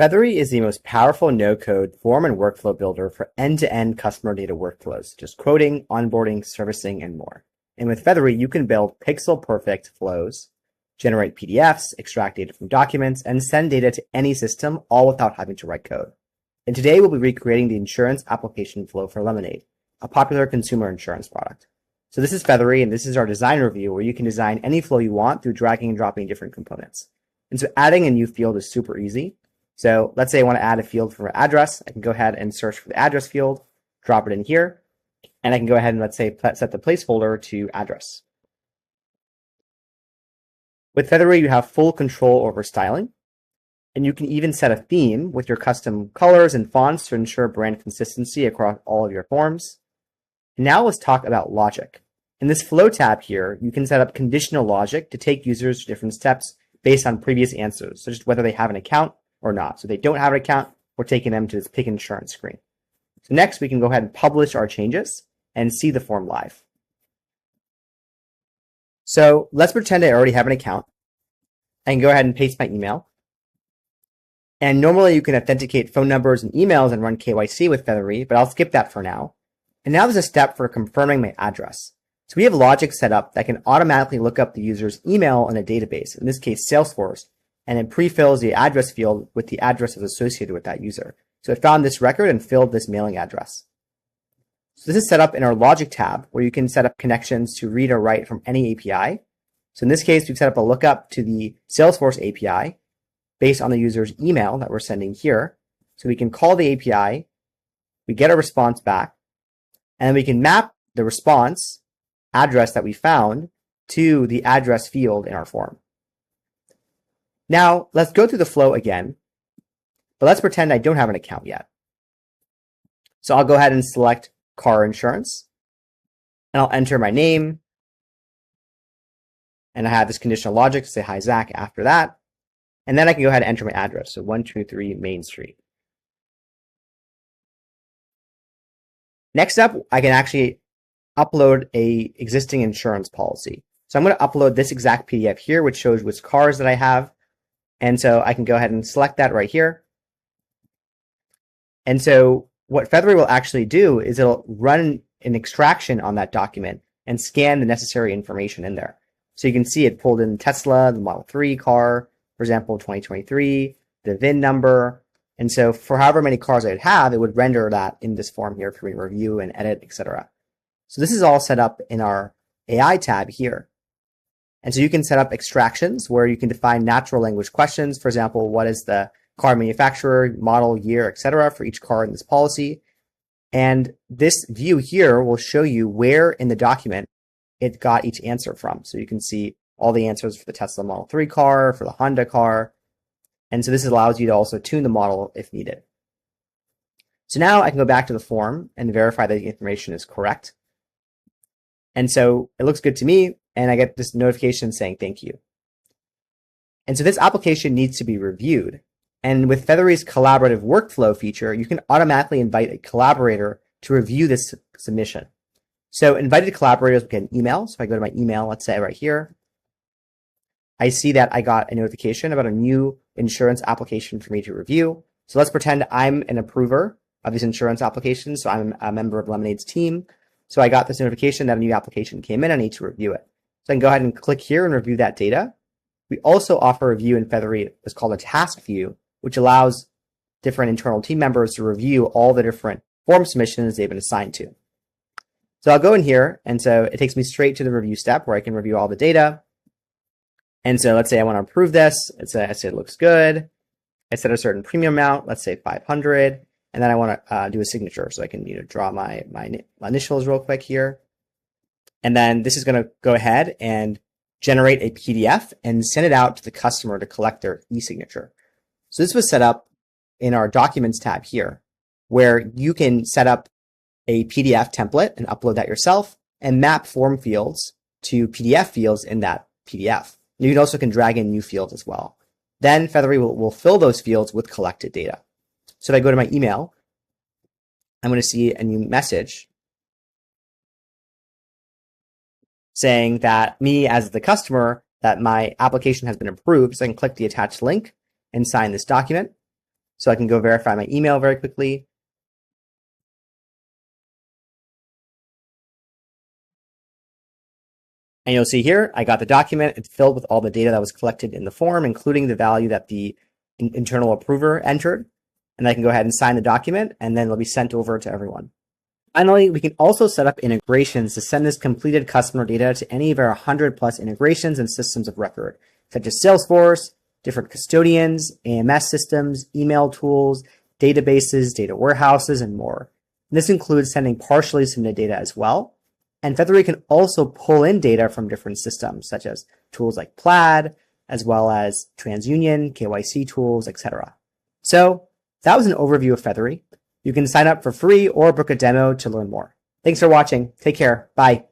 Feathery is the most powerful no-code form and workflow builder for end-to-end customer data workflows, just quoting, onboarding, servicing, and more. And with Feathery, you can build pixel-perfect flows, generate PDFs, extract data from documents, and send data to any system, all without having to write code. And today we'll be recreating the insurance application flow for Lemonade, a popular consumer insurance product. So this is Feathery, and this is our design review where you can design any flow you want through dragging and dropping different components. And so adding a new field is super easy. So let's say I want to add a field for my address. I can go ahead and search for the address field, drop it in here, and I can go ahead and let's say set the placeholder to address. With Feathery, you have full control over styling, and you can even set a theme with your custom colors and fonts to ensure brand consistency across all of your forms. And now let's talk about logic. In this flow tab here, you can set up conditional logic to take users to different steps based on previous answers, such as whether they have an account or not. So they don't have an account, we're taking them to this pick insurance screen. So next we can go ahead and publish our changes and see the form live. So let's pretend I already have an account. I can go ahead and paste my email. And normally you can authenticate phone numbers and emails and run KYC with Feathery, but I'll skip that for now. And now there's a step for confirming my address. So we have logic set up that can automatically look up the user's email in a database, in this case Salesforce, and it pre-fills the address field with the addresses associated with that user. So it found this record and filled this mailing address. So this is set up in our logic tab where you can set up connections to read or write from any API. So in this case, we've set up a lookup to the Salesforce API based on the user's email that we're sending here. So we can call the API, we get a response back, and then we can map the response address that we found to the address field in our form. Now, let's go through the flow again, but let's pretend I don't have an account yet. So I'll go ahead and select car insurance, and I'll enter my name, and I have this conditional logic to say, hi, Zach, after that, and then I can go ahead and enter my address, so 123 Main Street. Next up, I can actually upload a existing insurance policy. So I'm going to upload this exact PDF here, which shows which cars that I have. And so I can go ahead and select that right here. And so what Feathery will actually do is it'll run an extraction on that document and scan the necessary information in there. So you can see it pulled in Tesla, the Model 3 car, for example, 2023, the VIN number. And so for however many cars I'd have, it would render that in this form here for me to review and edit, etc. So this is all set up in our AI tab here. And so you can set up extractions where you can define natural language questions. For example, what is the car manufacturer, model, year, etc. for each car in this policy. And this view here will show you where in the document it got each answer from. So you can see all the answers for the Tesla Model 3 car, for the Honda car. And so this allows you to also tune the model if needed. So now I can go back to the form and verify that the information is correct. And so it looks good to me, and I get this notification saying thank you. And so this application needs to be reviewed. And with Feathery's collaborative workflow feature, you can automatically invite a collaborator to review this submission. So invited collaborators will get an email. So if I go to my email, let's say right here, I see that I got a notification about a new insurance application for me to review. So let's pretend I'm an approver of this insurance application. So I'm a member of Lemonade's team. So I got this notification that a new application came in. I need to review it. So I can go ahead and click here and review that data. We also offer a view in Feathery that's called a task view, which allows different internal team members to review all the different form submissions they've been assigned to. So I'll go in here, and so it takes me straight to the review step where I can review all the data. And so let's say I want to approve this. I say it looks good. I set a certain premium amount, let's say 500. And then I want to do a signature, so I can draw my initials real quick here. And then this is going to go ahead and generate a PDF and send it out to the customer to collect their e-signature. So this was set up in our Documents tab here, where you can set up a PDF template and upload that yourself and map form fields to PDF fields in that PDF. You also can drag in new fields as well. Then Feathery will fill those fields with collected data. So if I go to my email, I'm going to see a new message saying that me as the customer, that my application has been approved. So I can click the attached link and sign this document. So I can go verify my email very quickly. And you'll see here, I got the document. It's filled with all the data that was collected in the form, including the value that the internal approver entered. And I can go ahead and sign the document, and then it'll be sent over to everyone. Finally, we can also set up integrations to send this completed customer data to any of our 100+ integrations and systems of record, such as Salesforce, different custodians, AMS systems, email tools, databases, data warehouses, and more. And this includes sending partially submitted data as well. And Feathery can also pull in data from different systems, such as tools like Plaid, as well as TransUnion, KYC tools, etc. So that was an overview of Feathery. You can sign up for free or book a demo to learn more. Thanks for watching. Take care. Bye.